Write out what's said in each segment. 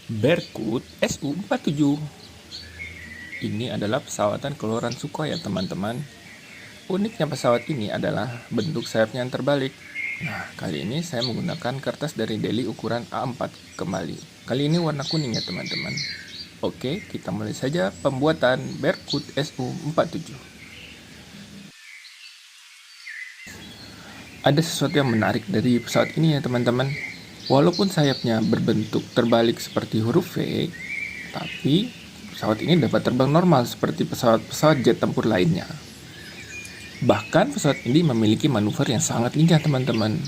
Berkut Su-47. Ini adalah pesawatan keluaran Sukhoi ya teman-teman. Uniknya pesawat ini adalah bentuk sayapnya yang terbalik. Nah, kali ini saya menggunakan kertas dari Deli ukuran A4 kembali. Kali ini warna kuning ya teman-teman. Oke, kita mulai saja pembuatan Berkut Su-47. Ada sesuatu yang menarik dari pesawat ini ya teman-teman. Walaupun sayapnya berbentuk terbalik seperti huruf V, tapi pesawat ini dapat terbang normal seperti pesawat-pesawat jet tempur lainnya. Bahkan pesawat ini memiliki manuver yang sangat lincah teman-teman.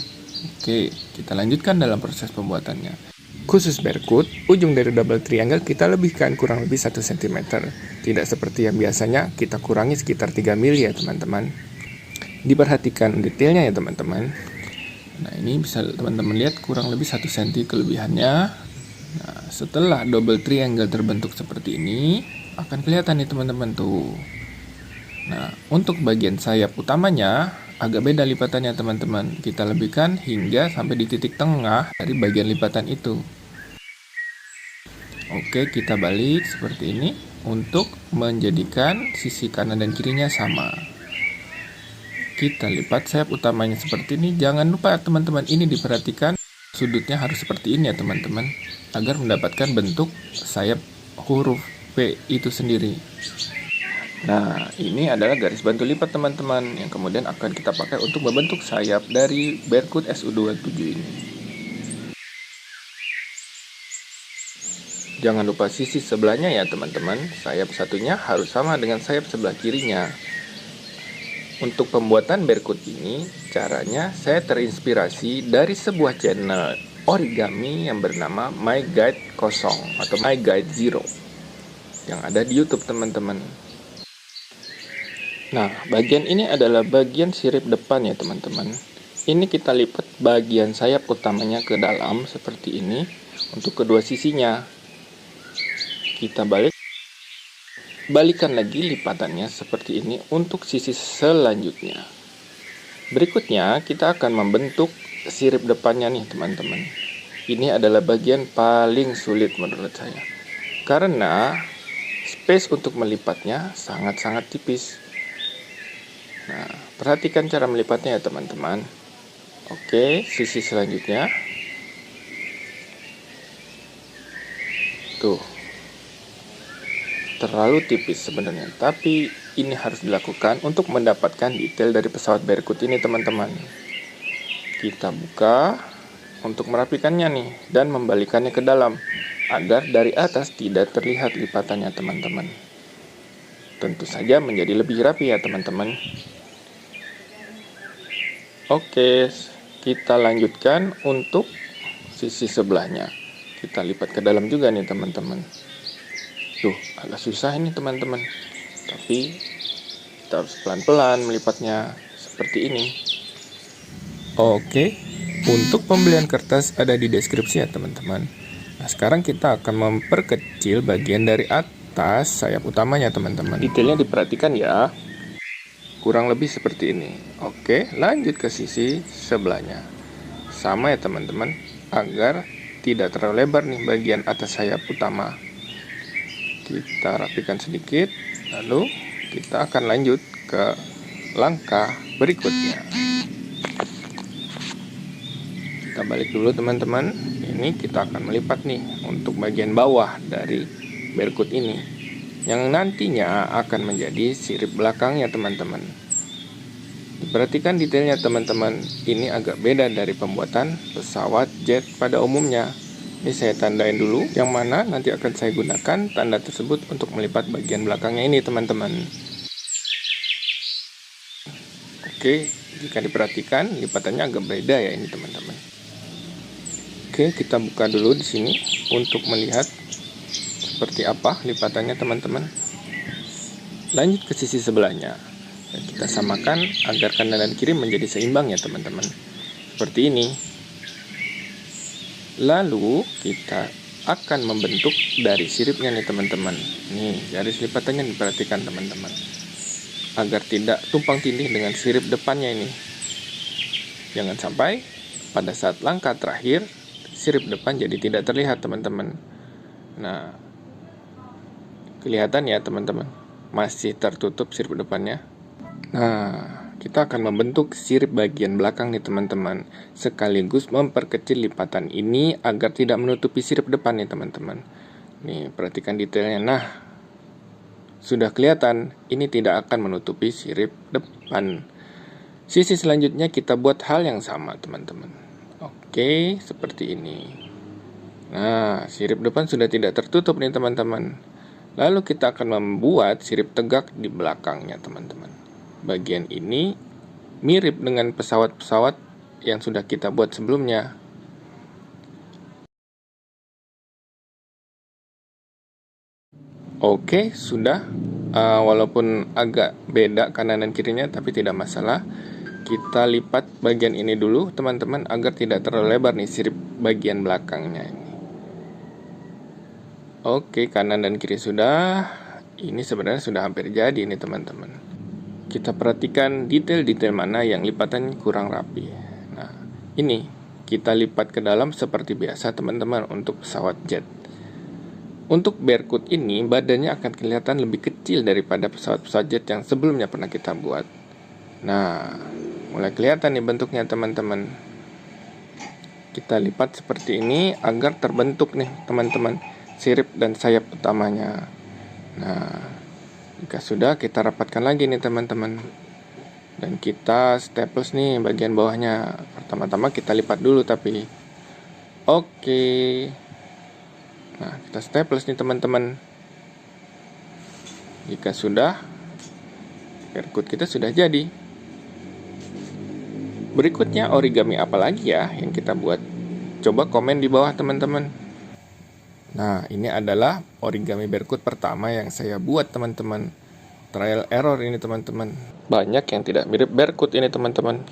Oke, kita lanjutkan dalam proses pembuatannya. Khusus Berkut, ujung dari double triangle kita lebihkan kurang lebih 1 cm. Tidak seperti yang biasanya, kita kurangi sekitar 3 mili ya teman-teman. Diperhatikan detailnya ya teman-teman. Nah, ini bisa teman-teman lihat kurang lebih 1 cm kelebihannya. Nah, setelah double triangle terbentuk seperti ini, akan kelihatan nih teman-teman tuh. Nah, untuk bagian sayap utamanya agak beda lipatannya teman-teman. Kita lebihkan hingga sampai di titik tengah dari bagian lipatan itu. Oke, kita balik seperti ini untuk menjadikan sisi kanan dan kirinya sama. Kita lipat sayap utamanya seperti ini. Jangan lupa teman-teman, ini diperhatikan sudutnya harus seperti ini ya teman-teman, agar mendapatkan bentuk sayap huruf V itu sendiri. Nah, ini adalah garis bantu lipat teman-teman yang kemudian akan kita pakai untuk membentuk sayap dari Berkut Su-27 ini. Jangan lupa sisi sebelahnya ya teman-teman. Sayap satunya harus sama dengan sayap sebelah kirinya. Untuk pembuatan Berkut ini, caranya saya terinspirasi dari sebuah channel origami yang bernama My Guide 0 atau My Guide 0 yang ada di YouTube teman-teman. Nah, bagian ini adalah bagian sirip depan ya teman-teman. Ini kita lipat bagian sayap utamanya ke dalam seperti ini untuk kedua sisinya. Kita balikan lagi lipatannya seperti ini untuk sisi selanjutnya. Berikutnya kita akan membentuk sirip depannya nih teman-teman. Ini adalah bagian paling sulit menurut saya, karena space untuk melipatnya sangat-sangat tipis. Nah, perhatikan cara melipatnya ya teman-teman. Oke, sisi selanjutnya. Tuh, terlalu tipis sebenarnya, tapi ini harus dilakukan untuk mendapatkan detail dari pesawat Berkut ini teman-teman. Kita buka untuk merapikannya nih dan membalikannya ke dalam agar dari atas tidak terlihat lipatannya teman-teman. Tentu saja menjadi lebih rapi ya teman-teman. Oke, kita lanjutkan untuk sisi sebelahnya. Kita lipat ke dalam juga nih teman-teman. Tuh, agak susah ini teman-teman, tapi kita harus pelan-pelan melipatnya seperti ini. Oke, untuk pembelian kertas ada di deskripsi ya teman-teman. Nah, sekarang kita akan memperkecil bagian dari atas sayap utamanya teman-teman. Detailnya diperhatikan ya, kurang lebih seperti ini. Oke, lanjut ke sisi sebelahnya. Sama ya teman-teman, agar tidak terlalu lebar nih bagian atas sayap utama. Kita rapikan sedikit, lalu kita akan lanjut ke langkah berikutnya. Kita balik dulu teman-teman. Ini kita akan melipat nih untuk bagian bawah dari Berkut ini, yang nantinya akan menjadi sirip belakangnya teman-teman. Diperhatikan detailnya teman-teman, ini agak beda dari pembuatan pesawat jet pada umumnya. Ini saya tandain dulu, yang mana nanti akan saya gunakan tanda tersebut untuk melipat bagian belakangnya ini teman-teman. Oke, jika diperhatikan lipatannya agak beda ya ini teman-teman. Oke, kita buka dulu di sini untuk melihat seperti apa lipatannya teman-teman. Lanjut ke sisi sebelahnya. Dan kita samakan agar kanan dan kiri menjadi seimbang ya teman-teman. Seperti ini. Lalu kita akan membentuk dari siripnya nih teman-teman. Nih, garis lipatannya diperhatikan teman-teman, agar tidak tumpang tindih dengan sirip depannya ini. Jangan sampai pada saat langkah terakhir sirip depan jadi tidak terlihat teman-teman. Nah, kelihatan ya teman-teman, masih tertutup sirip depannya. Nah, kita akan membentuk sirip bagian belakang nih teman-teman, sekaligus memperkecil lipatan ini agar tidak menutupi sirip depan nih teman-teman. Nih, perhatikan detailnya. Nah, sudah kelihatan, ini tidak akan menutupi sirip depan. Sisi selanjutnya kita buat hal yang sama teman-teman. Oke, seperti ini. Nah, sirip depan sudah tidak tertutup nih teman-teman. Lalu kita akan membuat sirip tegak di belakangnya teman-teman. Bagian ini mirip dengan pesawat-pesawat yang sudah kita buat sebelumnya. Oke, sudah. Walaupun agak beda kanan dan kirinya, tapi tidak masalah. Kita lipat bagian ini dulu teman-teman, agar tidak terlalu lebar nih sirip bagian belakangnya ini. Oke, kanan dan kiri sudah. Ini sebenarnya sudah hampir jadi nih teman-teman. Kita perhatikan detail-detail mana yang lipatan kurang rapi. Nah, ini kita lipat ke dalam seperti biasa teman-teman untuk pesawat jet. Untuk Berkut ini badannya akan kelihatan lebih kecil daripada pesawat-pesawat jet yang sebelumnya pernah kita buat. Nah, mulai kelihatan nih bentuknya teman-teman. Kita lipat seperti ini agar terbentuk nih teman-teman sirip dan sayap utamanya. Nah, jika sudah, kita rapatkan lagi nih teman-teman. Dan kita staples nih bagian bawahnya. Pertama-tama kita lipat dulu tapi. Oke. Nah, kita staples nih teman-teman. Jika sudah, Berkut kita sudah jadi. Berikutnya origami apa lagi ya yang kita buat? Coba komen di bawah teman-teman. Nah, ini adalah origami Berkut pertama yang saya buat teman-teman. Trial error ini teman-teman. Banyak yang tidak mirip Berkut ini teman-teman.